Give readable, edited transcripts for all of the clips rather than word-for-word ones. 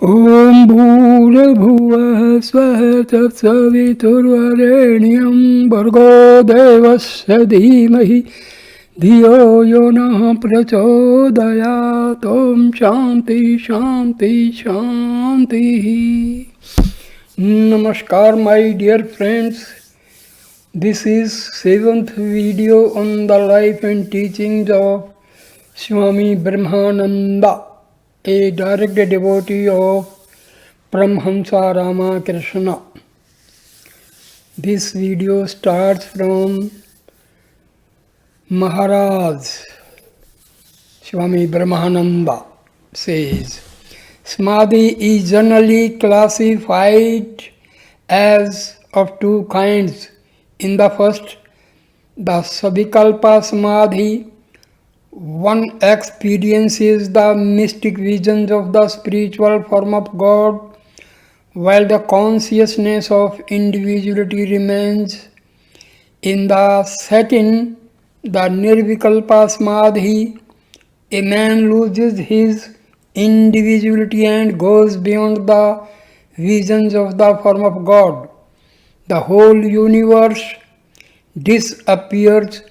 ॐ भूर्भुवः स्वः तत्सवितुर्वरेण्यं भर्गो देवस्य धीमहि धियो यो नः प्रचोदयात्। ॐ शान्ति शान्ति शान्तिः. Namaskar my dear friends. This is 7th video on the life and teachings of Swami Brahamananda, a direct devotee of Paramahamsa Ramakrishna. This video starts from Maharaj. Swami Brahamananda says, Samadhi is generally classified as of two kinds. In the first, the Savikalpa Samadhi, one experiences the mystic visions of the spiritual form of God, while the consciousness of individuality remains. In the second, the Nirvikalpa Samadhi, a man loses his individuality and goes beyond the visions of the form of God. The whole universe disappears.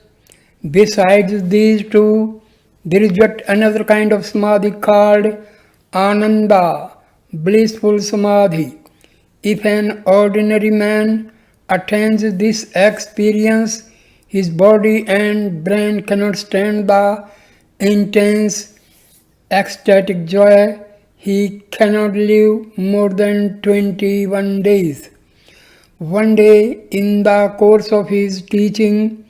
Besides these two, there is yet another kind of samadhi called Ananda, blissful samadhi. If an ordinary man attains this experience, his body and brain cannot stand the intense ecstatic joy. He cannot live more than 21 days. One day, in the course of his teaching,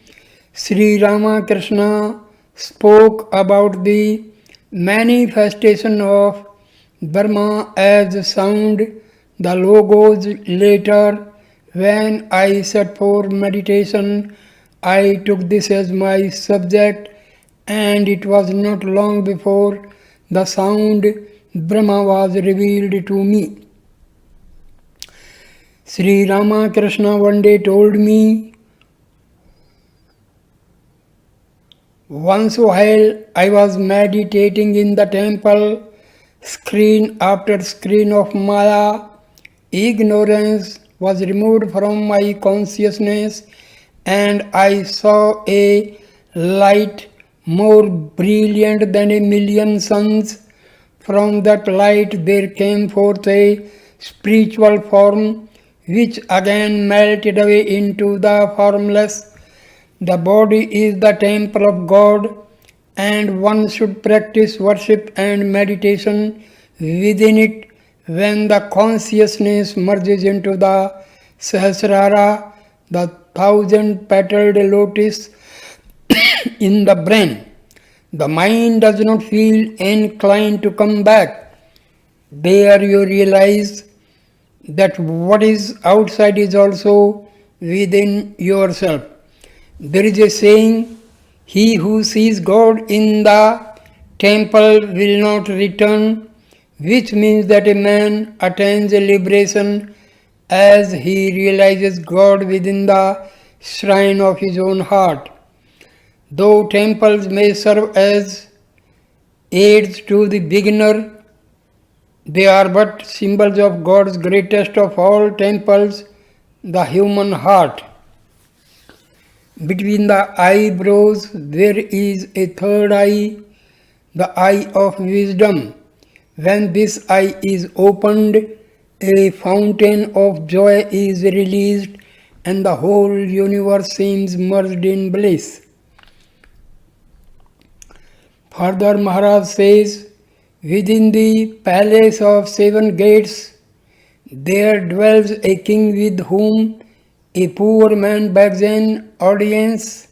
Sri Ramakrishna spoke about the manifestation of Brahma as sound, the logos. Later, when I sat for meditation, I took this as my subject, and it was not long before the sound Brahma was revealed to me. Sri Ramakrishna one day told me, once while I was meditating in the temple, screen after screen of Maya, ignorance was removed from my consciousness, and I saw a light more brilliant than 1,000,000 suns. From that light there came forth a spiritual form, which again melted away into the formless. The body is the temple of God, and one should practice worship and meditation within it. When the consciousness merges into the Sahasrara, the 1,000-petaled lotus in the brain, the mind does not feel inclined to come back. There you realize that what is outside is also within yourself. There is a saying, he who sees God in the temple will not return, which means that a man attains a liberation as he realizes God within the shrine of his own heart. Though temples may serve as aids to the beginner, they are but symbols of God's greatest of all temples, the human heart. Between the eyebrows there is a third eye, the eye of wisdom. When this eye is opened, a fountain of joy is released, and the whole universe seems merged in bliss. Further, Maharaj says, within the palace of 7 gates, there dwells a king with whom a poor man begs an audience.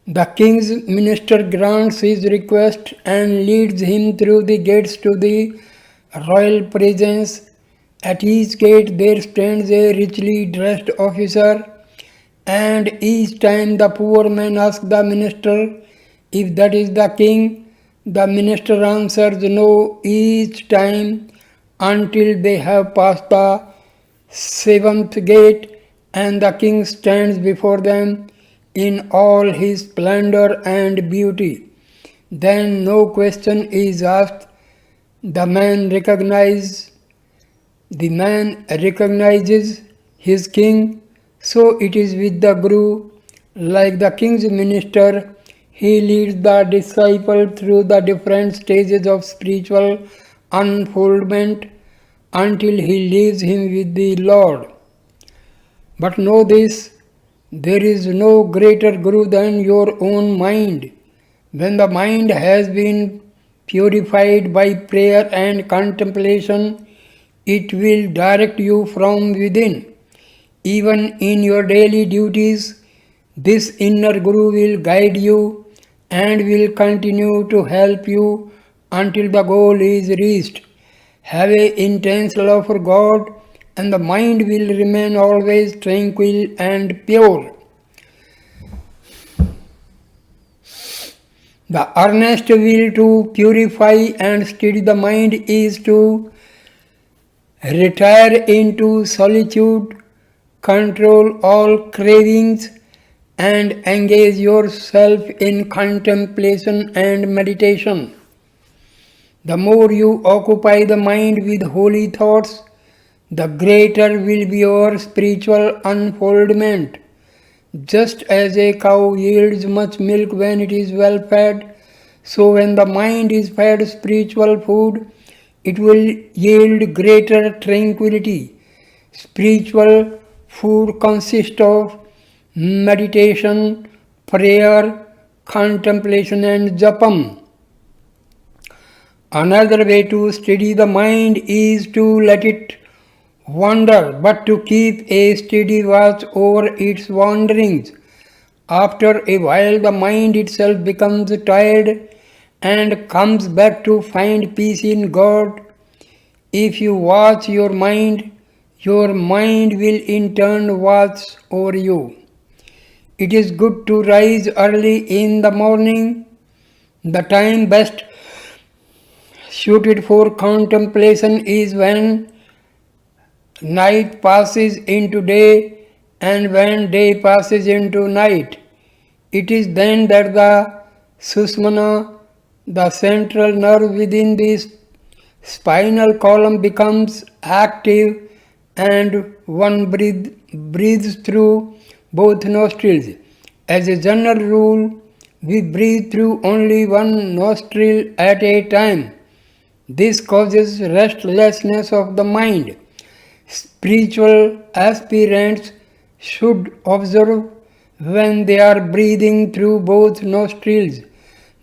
The king's minister grants his request and leads him through the gates to the royal presence. At each gate there stands a richly dressed officer, and each time the poor man asks the minister if that is the king. The minister answers no each time until they have passed the 7th gate, and the king stands before them in all his splendor and beauty. Then no question is asked. The man recognizes his king, so it is with the Guru. Like the king's minister, he leads the disciple through the different stages of spiritual unfoldment until he leaves him with the Lord. But know this, there is no greater Guru than your own mind. When the mind has been purified by prayer and contemplation, it will direct you from within. Even in your daily duties, this inner Guru will guide you and will continue to help you until the goal is reached. Have an intense love for God, and the mind will remain always tranquil and pure. The earnest will to purify and steady the mind is to retire into solitude, control all cravings, and engage yourself in contemplation and meditation. The more you occupy the mind with holy thoughts, the greater will be your spiritual unfoldment. Just as a cow yields much milk when it is well fed, so when the mind is fed spiritual food, it will yield greater tranquility. Spiritual food consists of meditation, prayer, contemplation, and japam. Another way to steady the mind is to let it wander, but to keep a steady watch over its wanderings. After a while, the mind itself becomes tired and comes back to find peace in God. If you watch your mind will in turn watch over you. It is good to rise early in the morning. The time best suited for contemplation is when night passes into day and when day passes into night. It is then that the Sushmana, the central nerve within the spinal column, becomes active and one breathes through both nostrils. As a general rule, we breathe through only one nostril at a time. This causes restlessness of the mind. Spiritual aspirants should observe when they are breathing through both nostrils.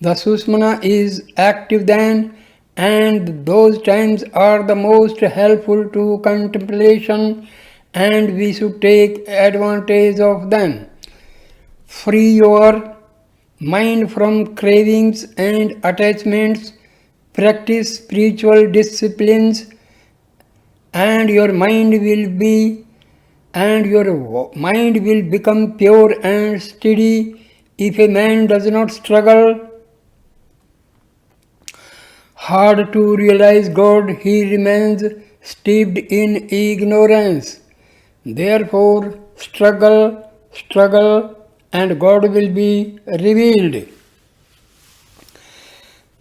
The Sushmana is active then, and those times are the most helpful to contemplation, and we should take advantage of them. Free your mind from cravings and attachments, practice spiritual disciplines, and your mind will become pure and steady. If a man does not struggle hard to realize God, he remains steeped in ignorance. Therefore, struggle, and God will be revealed.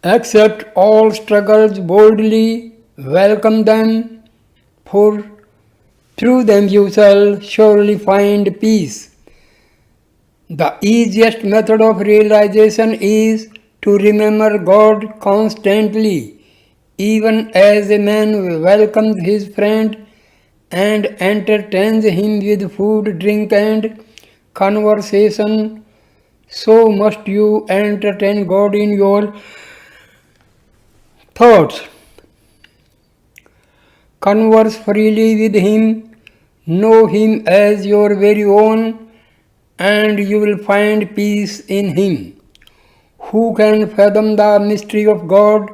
Accept all struggles boldly, welcome them, for through them you shall surely find peace. The easiest method of realization is to remember God constantly, even as a man welcomes his friend and entertains him with food, drink, and conversation, so must you entertain God in your thoughts. Converse freely with Him, know Him as your very own, and you will find peace in Him. Who can fathom the mystery of God?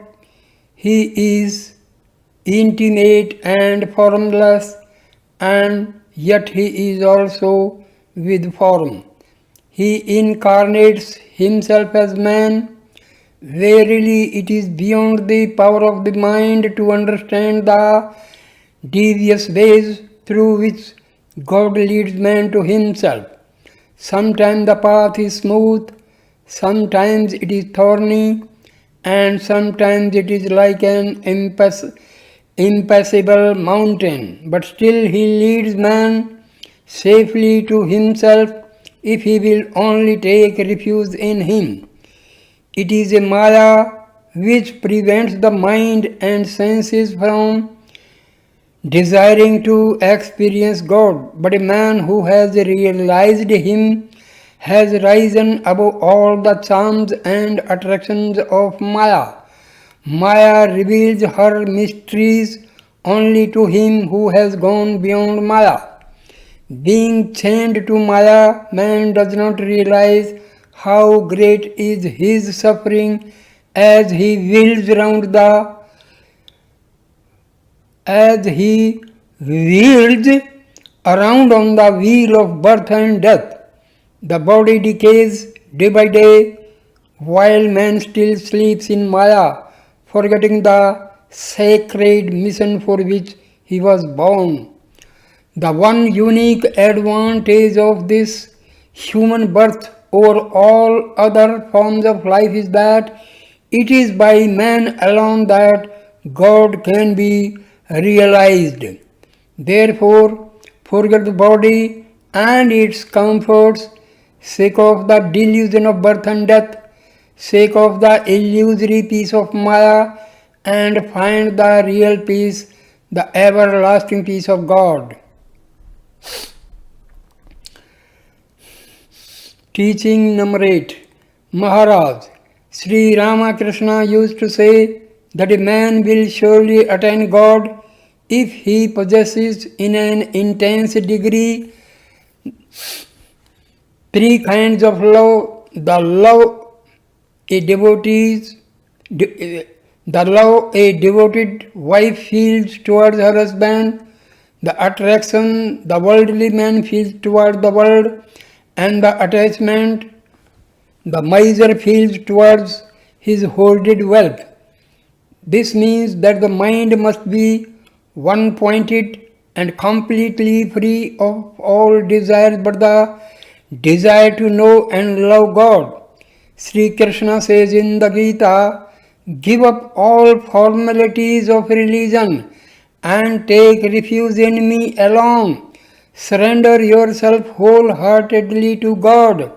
He is intimate and formless, and yet He is also with form. He incarnates Himself as man. Verily, it is beyond the power of the mind to understand the devious ways through which God leads man to Himself. Sometimes the path is smooth, sometimes it is thorny, and sometimes it is like an impassable mountain, but still he leads man safely to himself if he will only take refuge in him. It is a Maya which prevents the mind and senses from desiring to experience God, but a man who has realized Him has risen above all the charms and attractions of Maya. Maya reveals her mysteries only to him who has gone beyond Maya. Being chained to Maya, man does not realize how great is his suffering as he wheels around on the wheel of birth and death. The body decays day by day while man still sleeps in Maya, forgetting the sacred mission for which he was born. The one unique advantage of this human birth over all other forms of life is that it is by man alone that God can be realized. Therefore, forget the body and its comforts, sake of the delusion of birth and death, sake of the illusory peace of Maya, and find the real peace, the everlasting peace of God. Teaching number 8. Maharaj, Sri Ramakrishna used to say that a man will surely attain God if he possesses in an intense degree three kinds of love: the love a devoted wife feels towards her husband, the attraction the worldly man feels towards the world, and the attachment the miser feels towards his hoarded wealth. This means that the mind must be one-pointed and completely free of all desires but the desire to know and love God. Sri Krishna says in the Gita, "Give up all formalities of religion and take refuge in me alone. Surrender yourself wholeheartedly to God.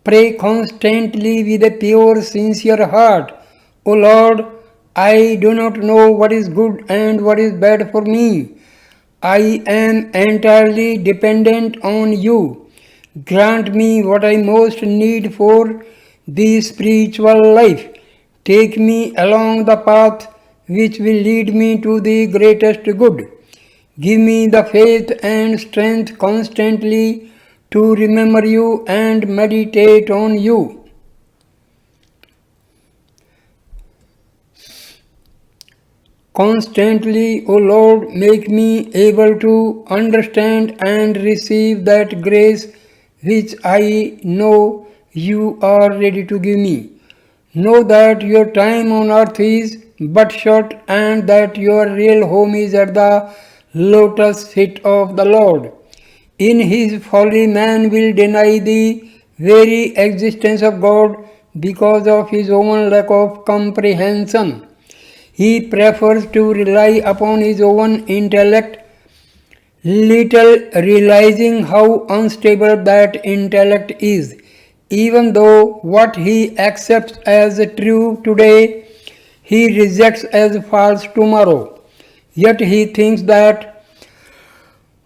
Pray constantly with a pure, sincere heart. O Lord, I do not know what is good and what is bad for me. I am entirely dependent on you. Grant me what I most need for the spiritual life. Take me along the path which will lead me to the greatest good. Give me the faith and strength constantly to remember you and meditate on you." Constantly, O Lord, make me able to understand and receive that grace which I know you are ready to give me. Know that your time on earth is but short and that your real home is at the lotus feet of the Lord. In his folly, man will deny the very existence of God because of his own lack of comprehension. He prefers to rely upon his own intellect, little realizing how unstable that intellect is. Even though what he accepts as true today, he rejects as false tomorrow. Yet he thinks that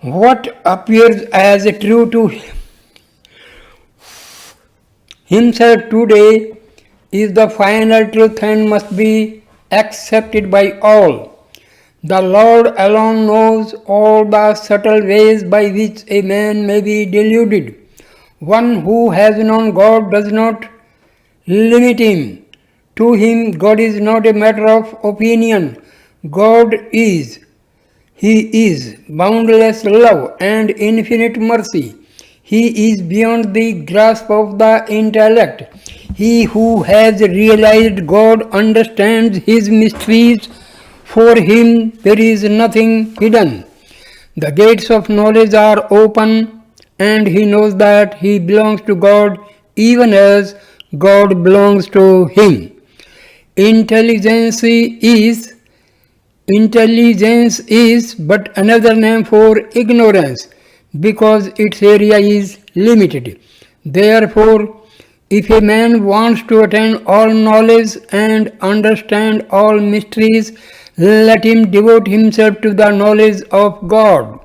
what appears as true to himself today is the final truth and must be accepted by all. The Lord alone knows all the subtle ways by which a man may be deluded. One who has known God does not limit him. To him, God is not a matter of opinion. God is. He is boundless love and infinite mercy. He is beyond the grasp of the intellect. He who has realized God understands his mysteries. For him there is nothing hidden. The gates of knowledge are open and he knows that he belongs to God even as God belongs to him. Intelligence is Intelligence is but another name for ignorance because its area is limited. Therefore, if a man wants to attain all knowledge and understand all mysteries, let him devote himself to the knowledge of God.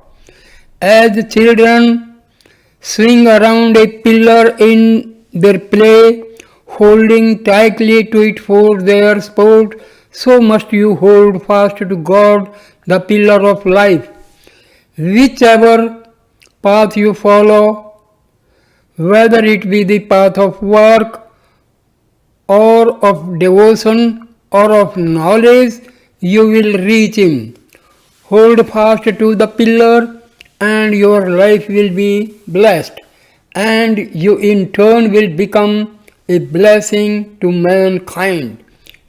As children swing around a pillar in their play, holding tightly to it for their sport, so must you hold fast to God, the pillar of life. Whichever path you follow, whether it be the path of work or of devotion or of knowledge, you will reach Him. Hold fast to the pillar and your life will be blessed, and you in turn will become a blessing to mankind.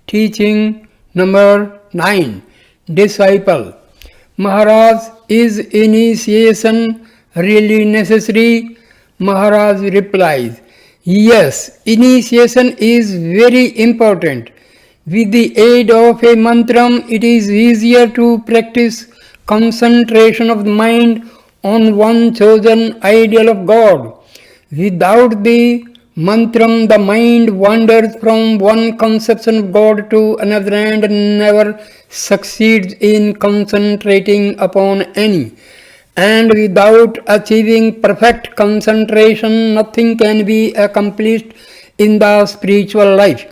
Teaching number 9. Disciple. Maharaj, is initiation really necessary? Maharaj replies, yes, initiation is very important. With the aid of a mantram, it is easier to practice concentration of the mind on one chosen ideal of God. Without the mantram, the mind wanders from one conception of God to another and never succeeds in concentrating upon any. And without achieving perfect concentration, nothing can be accomplished in the spiritual life.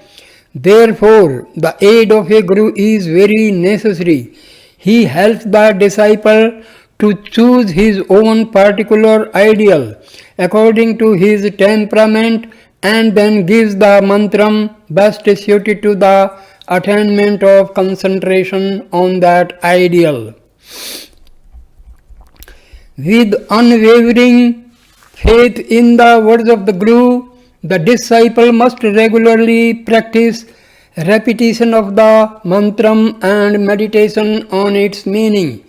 Therefore, the aid of a guru is very necessary. He helps the disciple to choose his own particular ideal according to his temperament and then gives the mantram best suited to the attainment of concentration on that ideal. With unwavering faith in the words of the Guru, the disciple must regularly practice repetition of the mantram and meditation on its meaning.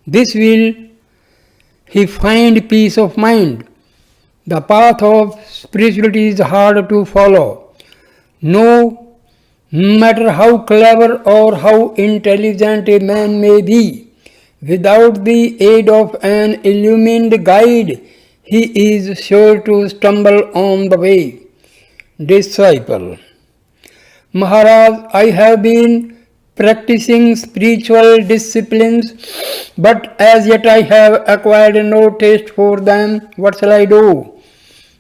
This will he find peace of mind. The path of spirituality is hard to follow. No matter how clever or how intelligent a man may be, without the aid of an illumined guide, he is sure to stumble on the way. Disciple. Maharaj, I have been practicing spiritual disciplines, but as yet I have acquired no taste for them. What shall I do?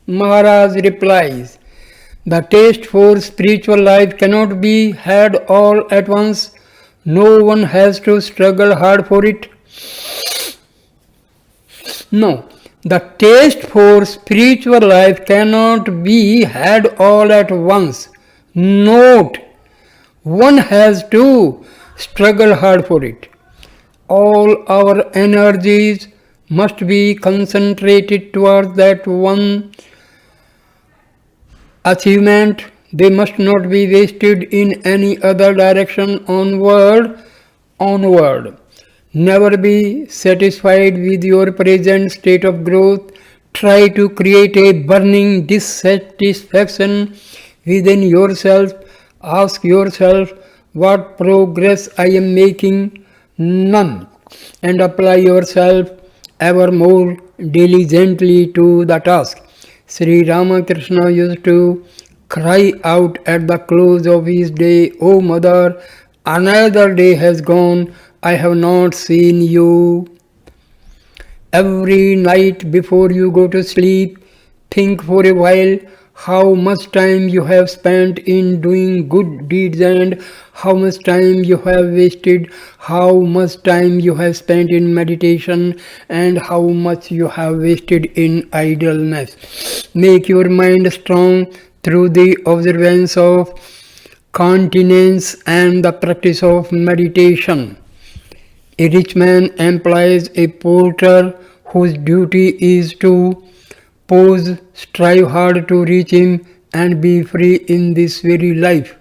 Maharaj replies, the taste for spiritual life cannot be had all at once. No one has to struggle hard for it. No, the taste for spiritual life cannot be had all at once. Note, one has to struggle hard for it. All our energies must be concentrated towards that one achievement. They must not be wasted in any other direction onward. Never be satisfied with your present state of growth. Try to create a burning dissatisfaction within yourself. Ask yourself, what progress I am making? None. And apply yourself ever more diligently to the task. Sri Ramakrishna used to cry out at the close of his day, O Mother, another day has gone, I have not seen you. Every night before you go to sleep, think for a while how much time you have spent in doing good deeds and how much time you have wasted, how much time you have spent in meditation and how much you have wasted in idleness. Make your mind strong through the observance of continence and the practice of meditation. A rich man employs a porter whose duty is to pause, strive hard to reach him and be free in this very life.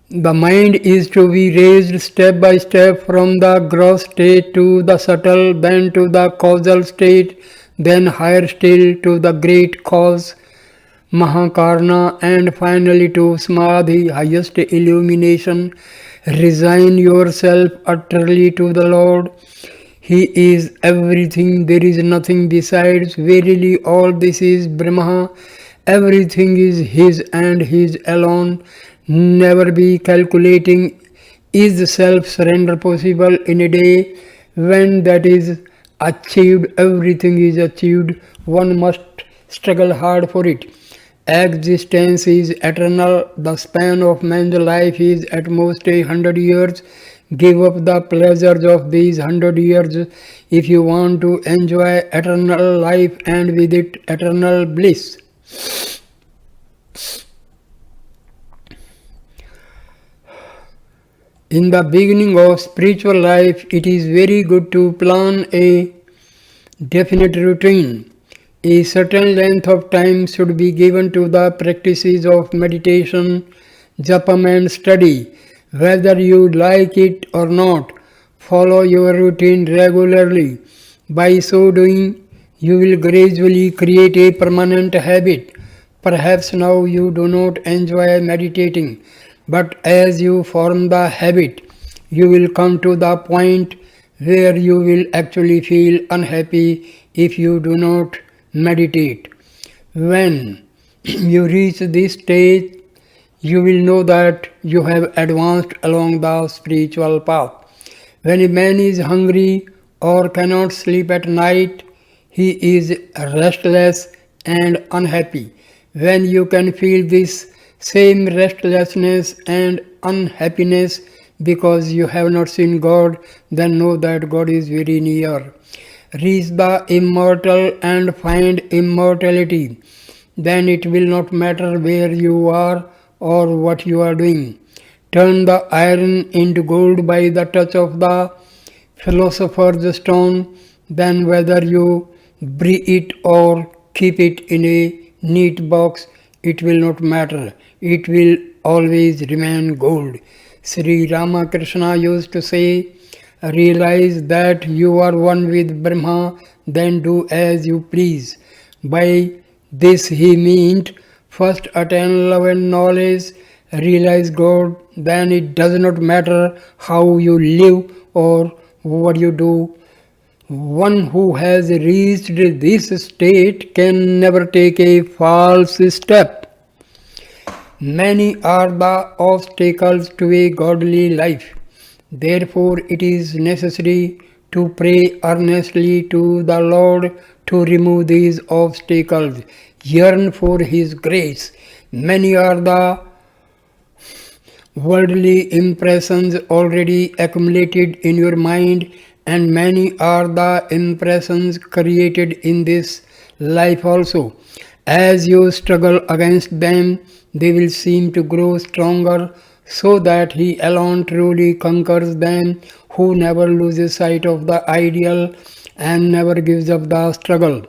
The mind is to be raised step by step from the gross state to the subtle, then to the causal state, then higher still to the great cause. Mahakarna, and finally to Samadhi, highest illumination. Resign yourself utterly to the Lord. He is everything, there is nothing besides. Verily, all this is Brahma. Everything is His and His alone. Never be calculating, is self-surrender possible in a day? When that is achieved, everything is achieved. One must struggle hard for it. Existence is eternal. The span of man's life is at most 100 years. Give up the pleasures of these 100 years if you want to enjoy eternal life and with it eternal bliss. In the beginning of spiritual life, it is very good to plan a definite routine. A certain length of time should be given to the practices of meditation, japam and study. Whether you like it or not, follow your routine regularly. By so doing, you will gradually create a permanent habit. Perhaps now you do not enjoy meditating, but as you form the habit, you will come to the point where you will actually feel unhappy if you do not meditate. When you reach this stage, you will know that you have advanced along the spiritual path. When a man is hungry or cannot sleep at night, he is restless and unhappy. When you can feel this same restlessness and unhappiness because you have not seen God, then know that God is very near. Reach the immortal and find immortality. Then it will not matter where you are or what you are doing. Turn the iron into gold by the touch of the philosopher's stone. Then whether you bury it or keep it in a neat box, it will not matter. It will always remain gold. Sri Ramakrishna used to say, realize that you are one with Brahma, then do as you please. By this he meant, first attain love and knowledge, realize God, then it does not matter how you live or what you do. One who has reached this state can never take a false step. Many are the obstacles to a godly life. Therefore, it is necessary to pray earnestly to the Lord to remove these obstacles. Yearn for His grace. Many are the worldly impressions already accumulated in your mind, and many are the impressions created in this life also. As you struggle against them, they will seem to grow stronger, so that He alone truly conquers them, who never loses sight of the ideal and never gives up the struggle.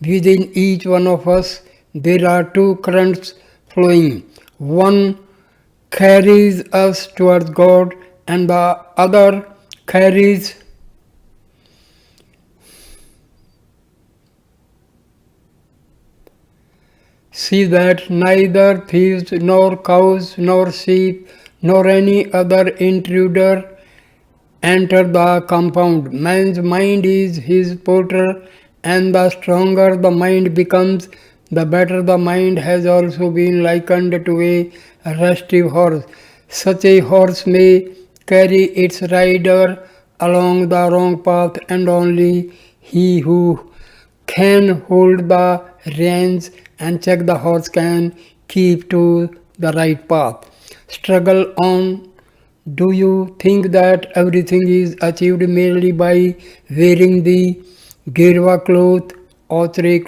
Within each one of us, there are two currents flowing. One carries us towards God, and the other carries See that neither thieves, nor cows, nor sheep, nor any other intruder enter the compound. Man's mind is his porter, and the stronger the mind becomes, the better. The mind has also been likened to a restive horse. Such a horse may carry its rider along the wrong path, and only he who can hold the reins and check the horse can keep to the right path. Struggle on. Do you think that everything is achieved merely by wearing the girva cloth, ochre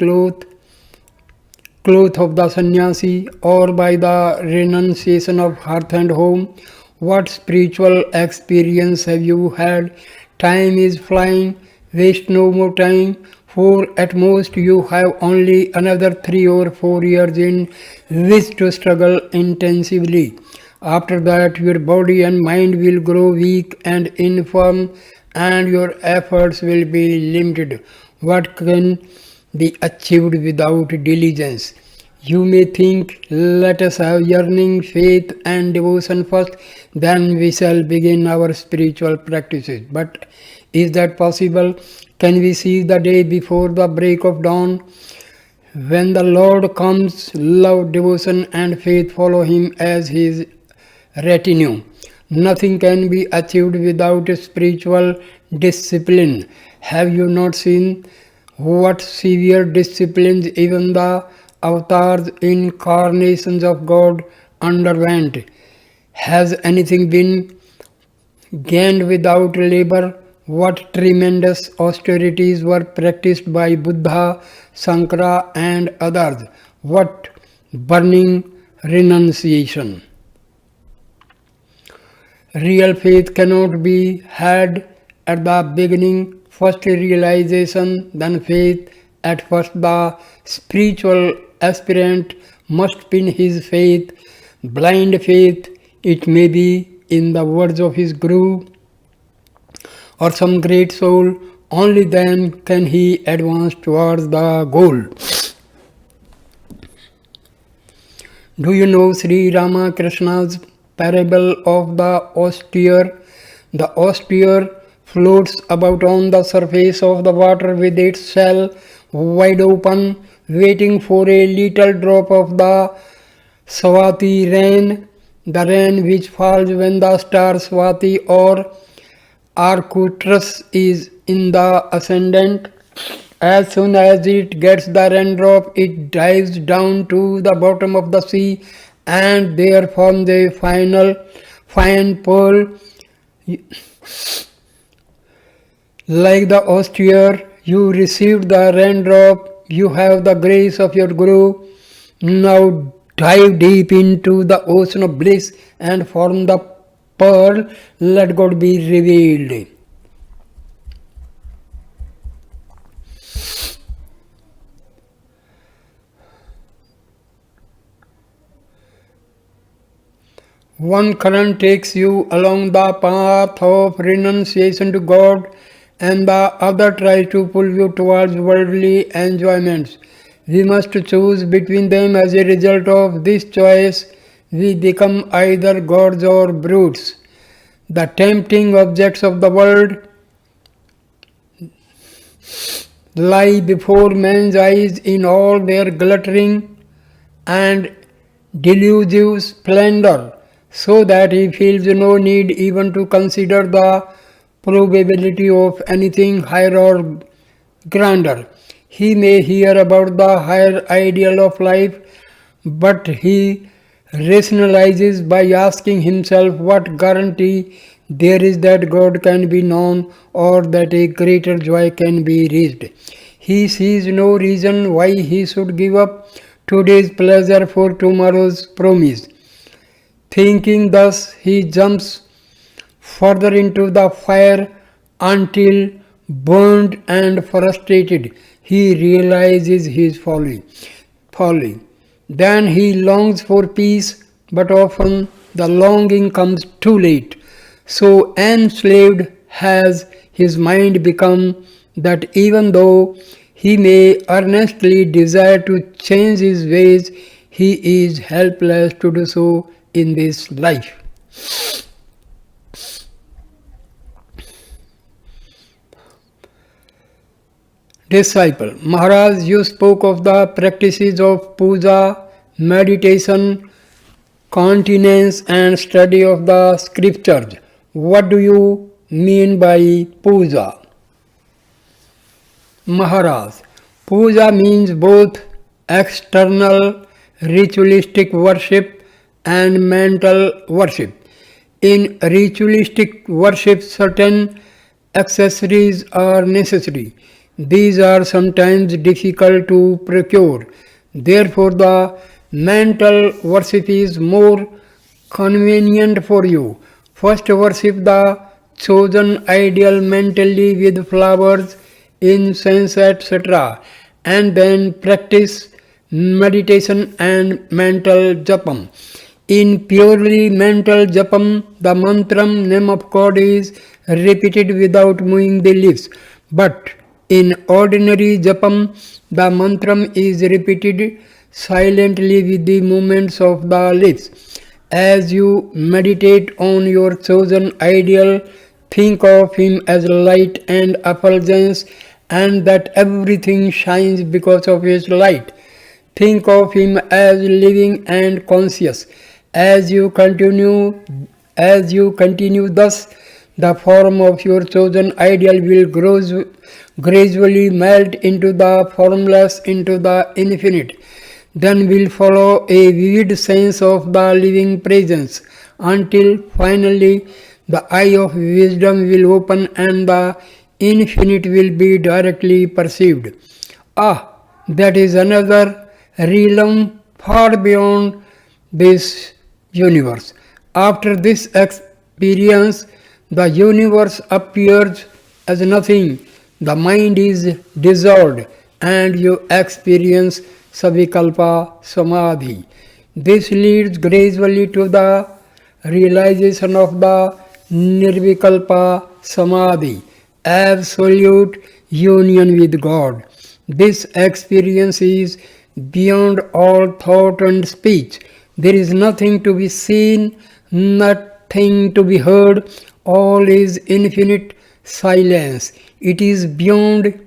cloth of the sannyasi, or by the renunciation of hearth and home? What spiritual experience have you had? Time is flying. Waste no more time, for at most you have only another 3 or 4 years in which to struggle intensively. After that, your body and mind will grow weak and infirm, and your efforts will be limited. What can be achieved without diligence? You may think, let us have yearning, faith and devotion first, then we shall begin our spiritual practices. But is that possible? Can we see the day before the break of dawn? When the Lord comes, love, devotion and faith follow him as his retinue. Nothing can be achieved without spiritual discipline. Have you not seen what severe disciplines even the avatars, incarnations of God underwent? Has anything been gained without labor? What tremendous austerities were practiced by Buddha, Sankara and others? What burning renunciation! Real faith cannot be had at the beginning. First realization, then faith. At first the spiritual aspirant must pin his faith, blind faith, it may be, in the words of his guru or some great soul. Only then can he advance towards the goal. Do you know Sri Ramakrishna's parable of the austere? The austere floats about on the surface of the water with its shell wide open, waiting for a little drop of the Swati rain, the rain which falls when the star Swati or Arcturus is in the ascendant. As soon as it gets the raindrop, it dives down to the bottom of the sea and there forms a fine pearl. Like the austere, you received the raindrop, you have the grace of your Guru. Now dive deep into the ocean of bliss and form the pearl. Let God be revealed. One current takes you along the path of renunciation to God, and the other tries to pull you towards worldly enjoyments. We must choose between them. As a result of this choice, we become either gods or brutes. The tempting objects of the world lie before man's eyes in all their glittering and delusive splendor, so that he feels no need even to consider the probability of anything higher or grander. He may hear about the higher ideal of life, but he rationalizes by asking himself what guarantee there is that God can be known or that a greater joy can be reached. He sees no reason why he should give up today's pleasure for tomorrow's promise. Thinking thus, he jumps further into the fire until, burned and frustrated, he realizes his folly. Then he longs for peace, but often the longing comes too late. So enslaved has his mind become that even though he may earnestly desire to change his ways, he is helpless to do so in this life. Disciple: Maharaj, you spoke of the practices of puja, meditation, continence and study of the scriptures. What do you mean by puja? Maharaj: Puja means both external ritualistic worship and mental worship. In ritualistic worship, certain accessories are necessary. These are sometimes difficult to procure. Therefore, the mental worship is more convenient for you. First, worship the chosen ideal mentally with flowers, incense, etc., and then practice meditation and mental japam. In purely mental japam, the mantram, name of God, is repeated without moving the lips. But in ordinary japam, the mantram is repeated silently with the movements of the lips. As you meditate on your chosen ideal, think of him as light and effulgence, and that everything shines because of his light. Think of him as living and conscious. As you continue thus, the form of your chosen ideal will gradually melt into the formless, into the infinite. Then will follow a vivid sense of the living presence, until finally the eye of wisdom will open and the infinite will be directly perceived. Ah, that is another realm far beyond this universe. After this experience, the universe appears as nothing. The mind is dissolved and you experience Savikalpa Samadhi. This leads gradually to the realization of the Nirvikalpa Samadhi, absolute union with God. This experience is beyond all thought and speech. There is nothing to be seen, nothing to be heard, all is infinite silence. It is beyond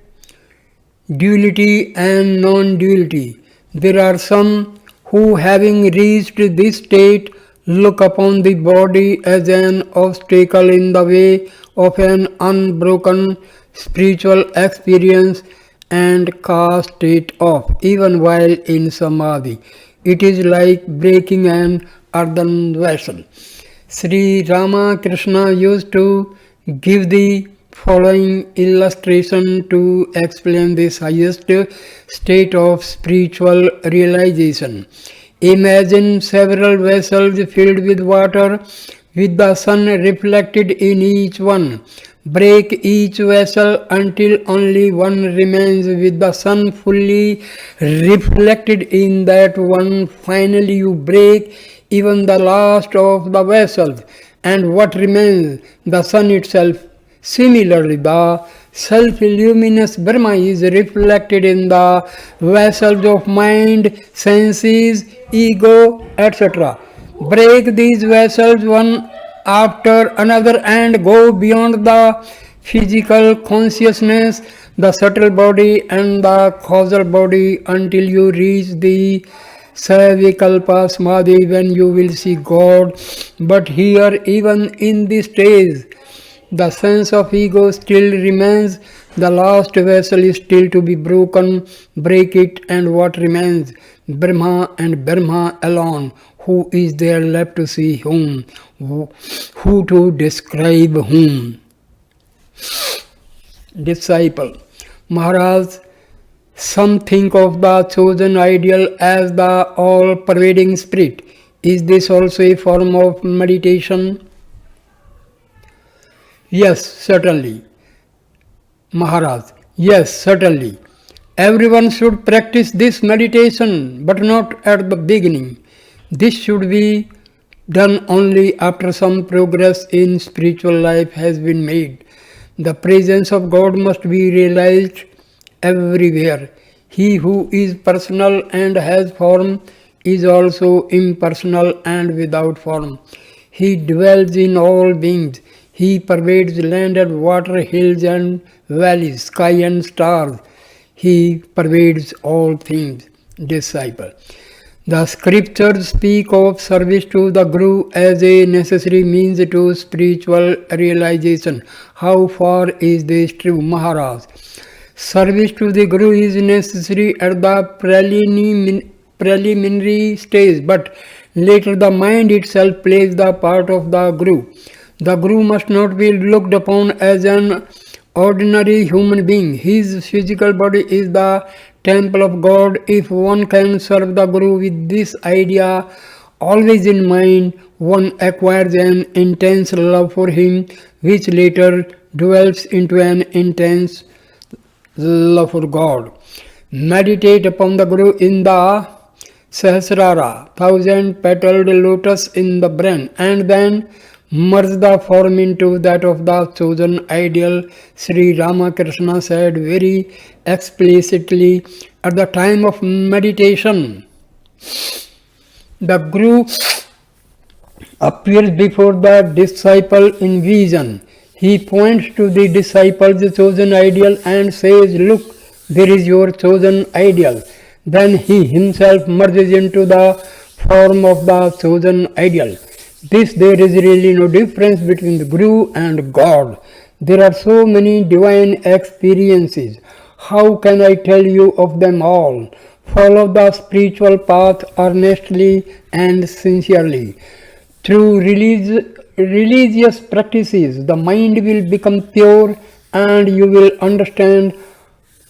duality and non-duality. There are some who, having reached this state, look upon the body as an obstacle in the way of an unbroken spiritual experience and cast it off even while in samadhi. It is like breaking an earthen vessel. Sri Ramakrishna used to give the following illustration to explain this highest state of spiritual realization. Imagine several vessels filled with water with the sun reflected in each one. Break each vessel until only one remains with the sun fully reflected in that one. Finally you break even the last of the vessels, and what remains? The sun itself. Similarly, the self-luminous Brahma is reflected in the vessels of mind, senses, ego, etc. Break these vessels one after another and go beyond the physical consciousness, the subtle body and the causal body until you reach the Savikalpa Samadhi, when you will see God. But here, even in this stage, the sense of ego still remains. The last vessel is still to be broken. Break it, and what remains? Brahma and Brahma alone. Who is there left to see whom? Who to describe whom? Disciple. Maharaj, some think of the chosen ideal as the all-pervading spirit. Is this also a form of meditation? Yes, certainly. Maharaj, yes, certainly. Everyone should practice this meditation, but not at the beginning. This should be done only after some progress in spiritual life has been made. The presence of God must be realized everywhere. He who is personal and has form is also impersonal and without form. He dwells in all beings. He pervades land and water, hills and valleys, sky and stars. He pervades all things. Disciple. The scriptures speak of service to the Guru as a necessary means to spiritual realization. How far is this true, Maharaj? Service to the Guru is necessary at the preliminary stage, but later the mind itself plays the part of the Guru. The Guru must not be looked upon as an ordinary human being. His physical body is the temple of God. If one can serve the Guru with this idea always in mind, one acquires an intense love for him, which later develops into an intense love for God. Meditate upon the Guru in the Sahasrara, 1,000-petaled lotus in the brain, and then merge the form into that of the chosen ideal. Sri Ramakrishna said very explicitly at the time of meditation, The Guru appears before the disciple in vision. He points to the disciple's chosen ideal and says, "Look, there is your chosen ideal." Then he himself merges into the form of the chosen ideal. There is really no difference between the Guru and God. There are so many divine experiences. How can I tell you of them all? Follow the spiritual path earnestly and sincerely. Through religious practices, the mind will become pure and you will understand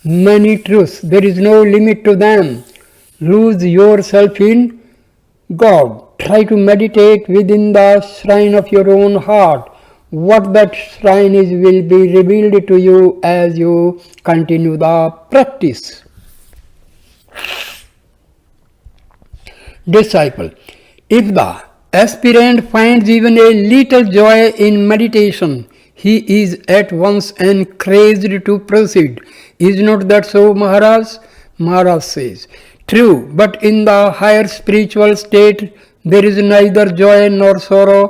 many truths. There is no limit to them. Lose yourself in God. Try to meditate within the shrine of your own heart. What that shrine is will be revealed to you as you continue the practice. Disciple. If the aspirant finds even a little joy in meditation, he is at once encouraged to proceed. Is not that so, Maharaj? Maharaj says, "True, but in the higher spiritual state, there is neither joy nor sorrow,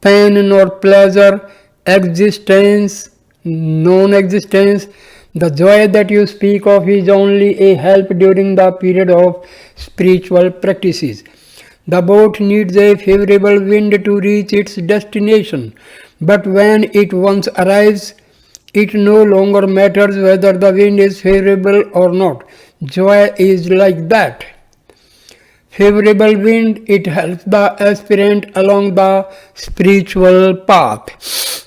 pain nor pleasure, existence, non-existence. The joy that you speak of is only a help during the period of spiritual practices. The boat needs a favorable wind to reach its destination, but when it once arrives, it no longer matters whether the wind is favorable or not. Joy is like that. Favorable wind, it helps the aspirant along the spiritual path.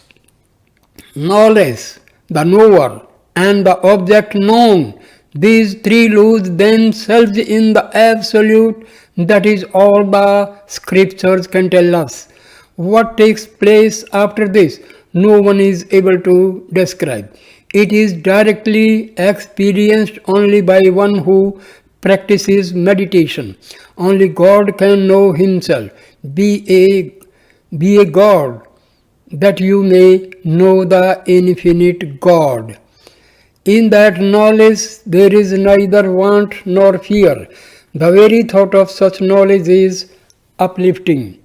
Knowledge, the knower, and the object known, these three lose themselves in the absolute. That is all the scriptures can tell us. What takes place after this, no one is able to describe. It is directly experienced only by one who practices meditation. Only God can know himself. Be a God, that you may know the infinite God. In that knowledge there is neither want nor fear. The very thought of such knowledge is uplifting.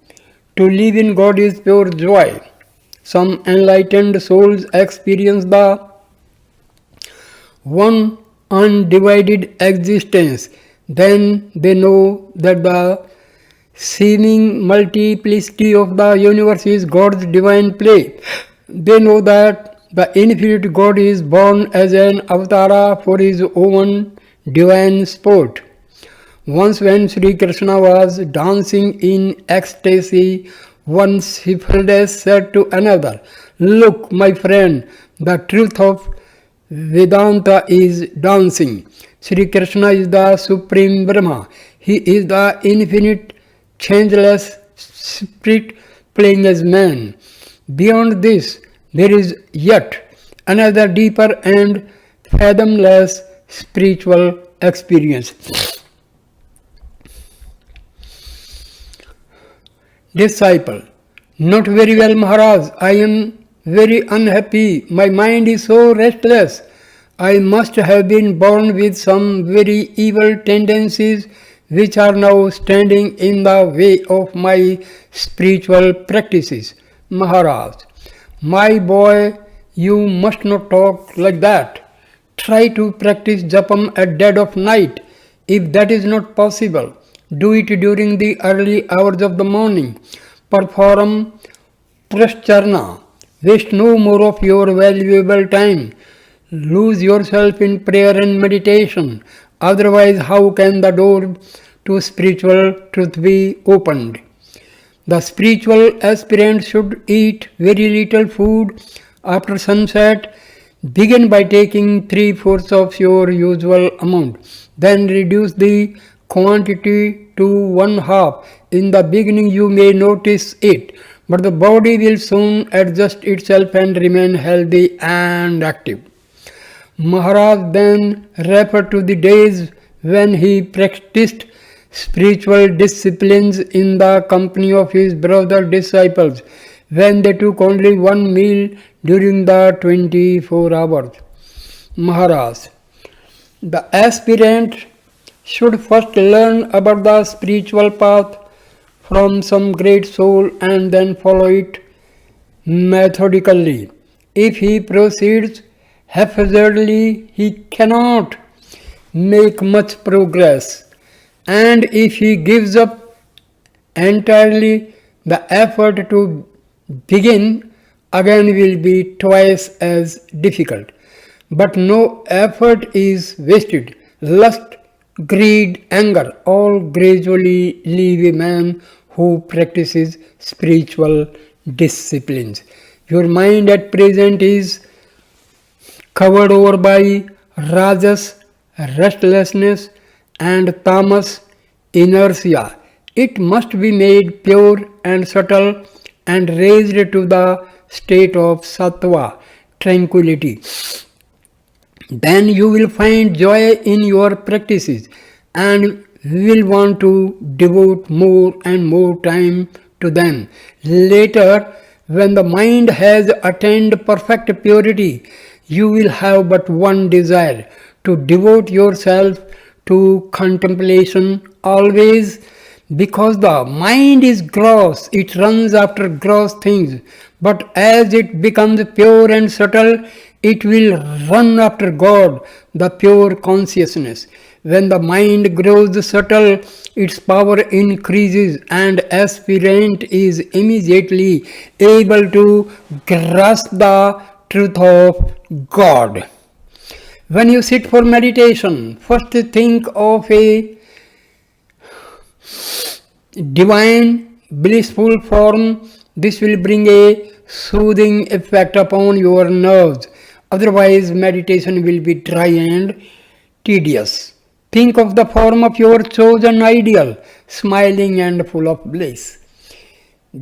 To live in God is pure joy. Some enlightened souls experience the one undivided existence. Then they know that the seeming multiplicity of the universe is God's divine play. They know that the infinite God is born as an avatara for his own divine sport. Once when Sri Krishna was dancing in ecstasy, one shepherdess said to another, "Look, my friend, the truth of Vedanta is dancing. Sri Krishna is the Supreme Brahma. He is the infinite, changeless spirit playing as man. Beyond this, there is yet another deeper and fathomless spiritual experience." Disciple. Not very well, Maharaj. I am very unhappy. My mind is so restless. I must have been born with some very evil tendencies which are now standing in the way of my spiritual practices. Maharaj. My boy, you must not talk like that. Try to practice japam at dead of night. If that is not possible, do it during the early hours of the morning. Perform prascharna. Waste no more of your valuable time. Lose yourself in prayer and meditation. Otherwise, how can the door to spiritual truth be opened? The spiritual aspirant should eat very little food after sunset. Begin by taking 3/4 of your usual amount. Then reduce the quantity to 1/2. In the beginning you may notice it, but the body will soon adjust itself and remain healthy and active. Maharaj then referred to the days when he practiced spiritual disciplines in the company of his brother disciples, when they took only one meal during the 24 hours. Maharaj. The aspirant should first learn about the spiritual path from some great soul and then follow it methodically. If he proceeds haphazardly, he cannot make much progress, and if he gives up entirely, the effort to begin again will be twice as difficult. But no effort is wasted. Lust, greed, anger all gradually leave a man who practices spiritual disciplines. Your mind at present is covered over by rajas, restlessness, and tamas, inertia. It must be made pure and subtle and raised to the state of sattva, tranquility. Then you will find joy in your practices and will want to devote more and more time to them. Later, when the mind has attained perfect purity, you will have but one desire: to devote yourself to contemplation always, because the mind is gross, it runs after gross things, but as it becomes pure and subtle, it will run after God, the pure consciousness. When the mind grows subtle, its power increases and aspirant is immediately able to grasp the truth of God. When you sit for meditation, first think of a divine, blissful form. This will bring a soothing effect upon your nerves. Otherwise, meditation will be dry and tedious. Think of the form of your chosen ideal, smiling and full of bliss.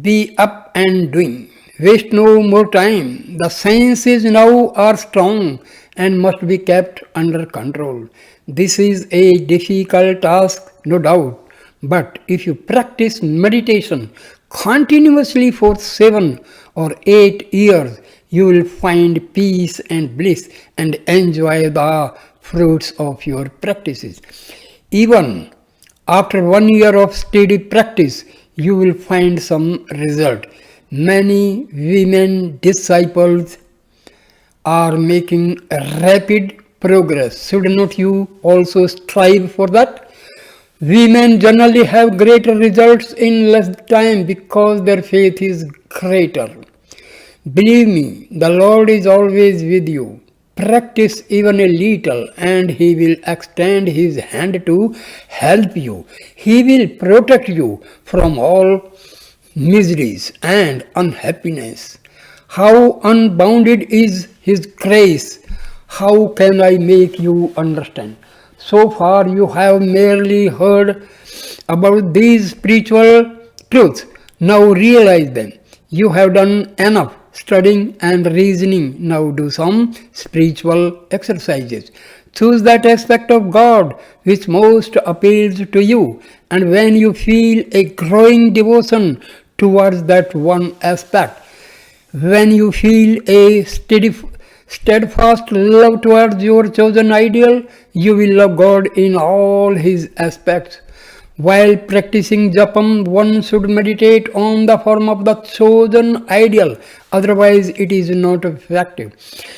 Be up and doing. Waste no more time. The senses now are strong and must be kept under control. This is a difficult task, no doubt. But if you practice meditation continuously for 7 or 8 years, you will find peace and bliss and enjoy the fruits of your practices. Even after 1 year of steady practice, you will find some result. Many women disciples are making rapid progress. Should not you also strive for that? Women generally have greater results in less time because their faith is greater. Believe me, the Lord is always with you. Practice even a little and He will extend His hand to help you. He will protect you from all miseries and unhappiness. How unbounded is His grace! How can I make you understand? So far you have merely heard about these spiritual truths. Now realize them. You have done enough studying and reasoning. Now do some spiritual exercises. Choose that aspect of God which most appeals to you, and when you feel a growing devotion towards that one aspect, when you feel a steadfast love towards your chosen ideal, you will love God in all His aspects. While practicing japam, one should meditate on the form of the chosen ideal, otherwise it is not effective.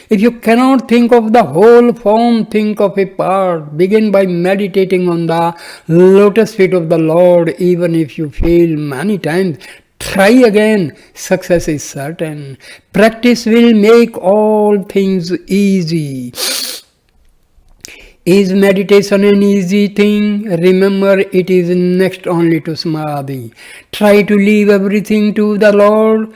If you cannot think of the whole form, think of a part. Begin by meditating on the lotus feet of the Lord. Even if you fail many times, try again. Success is certain. Practice will make all things easy. Is meditation an easy thing? Remember, it is next only to samadhi. Try to leave everything to the Lord.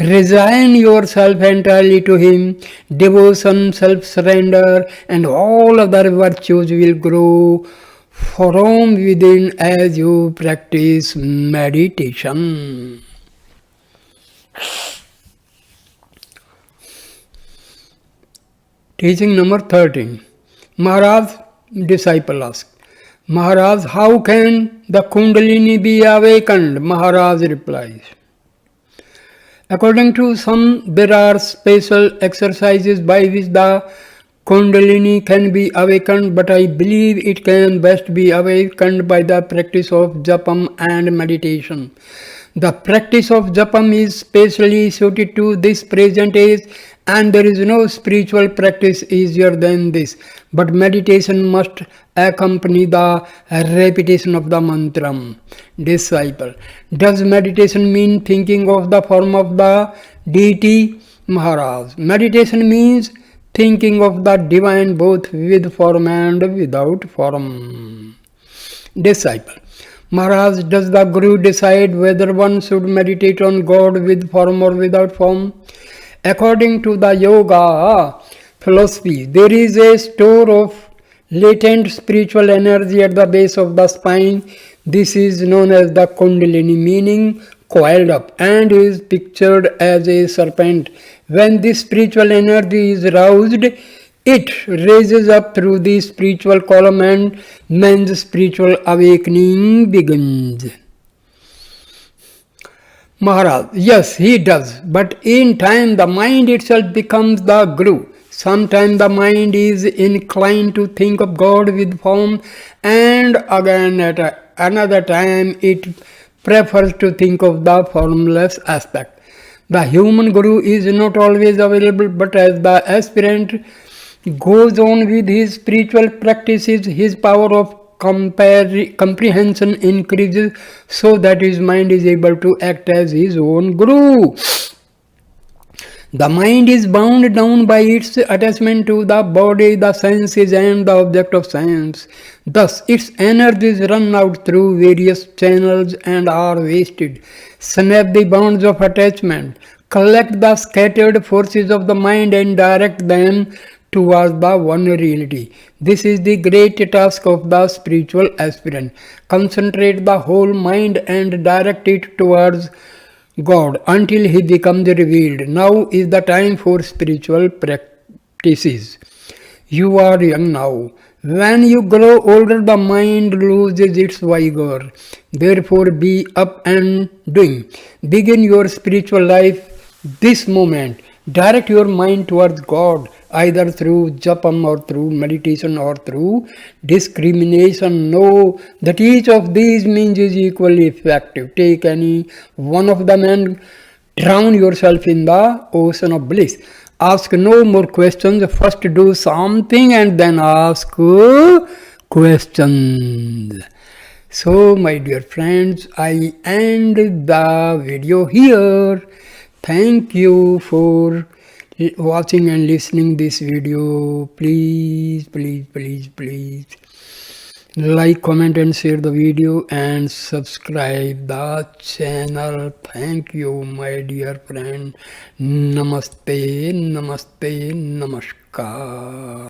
Resign yourself entirely to Him. Devotion, self-surrender, and all other virtues will grow from within as you practice meditation. Teaching number 13. Maharaj, disciple asked, Maharaj, how can the Kundalini be awakened? Maharaj replies, according to some, there are special exercises by which the Kundalini can be awakened, but I believe it can best be awakened by the practice of japam and meditation. The practice of japam is specially suited to this present age, and there is no spiritual practice easier than this. But meditation must accompany the repetition of the mantram. Disciple. Does meditation mean thinking of the form of the deity? Maharaj. Meditation means thinking of the divine both with form and without form. Disciple. Maharaj, does the Guru decide whether one should meditate on God with form or without form? According to the yoga philosophy, there is a store of latent spiritual energy at the base of the spine. This is known as the Kundalini, meaning coiled up, and is pictured as a serpent. When this spiritual energy is roused, it raises up through the spiritual column and man's spiritual awakening begins. Maharaj, yes, he does, but in time the mind itself becomes the Guru. Sometimes the mind is inclined to think of God with form, and again at another time it prefers to think of the formless aspect. The human Guru is not always available, but as the aspirant goes on with his spiritual practices, his power of comprehension increases so that his mind is able to act as his own Guru. The mind is bound down by its attachment to the body, the senses, and the object of sense. Thus, its energies run out through various channels and are wasted. Snap the bonds of attachment, collect the scattered forces of the mind, and direct them towards the one reality. This is the great task of the spiritual aspirant. Concentrate the whole mind and direct it towards God until he becomes revealed. Now is the time for spiritual practices. You are young now. When you grow older, the mind loses its vigor. Therefore, be up and doing. Begin your spiritual life this moment. Direct your mind towards God, either through japam or through meditation or through discrimination. Know that each of these means is equally effective. Take any one of them and drown yourself in the ocean of bliss. Ask no more questions. First do something and then ask questions. So, my dear friends, I end the video here. Thank you for watching and listening this video. Please like, comment and share the video and subscribe the channel. Thank you, my dear friend. Namaste, namaste, namaskar.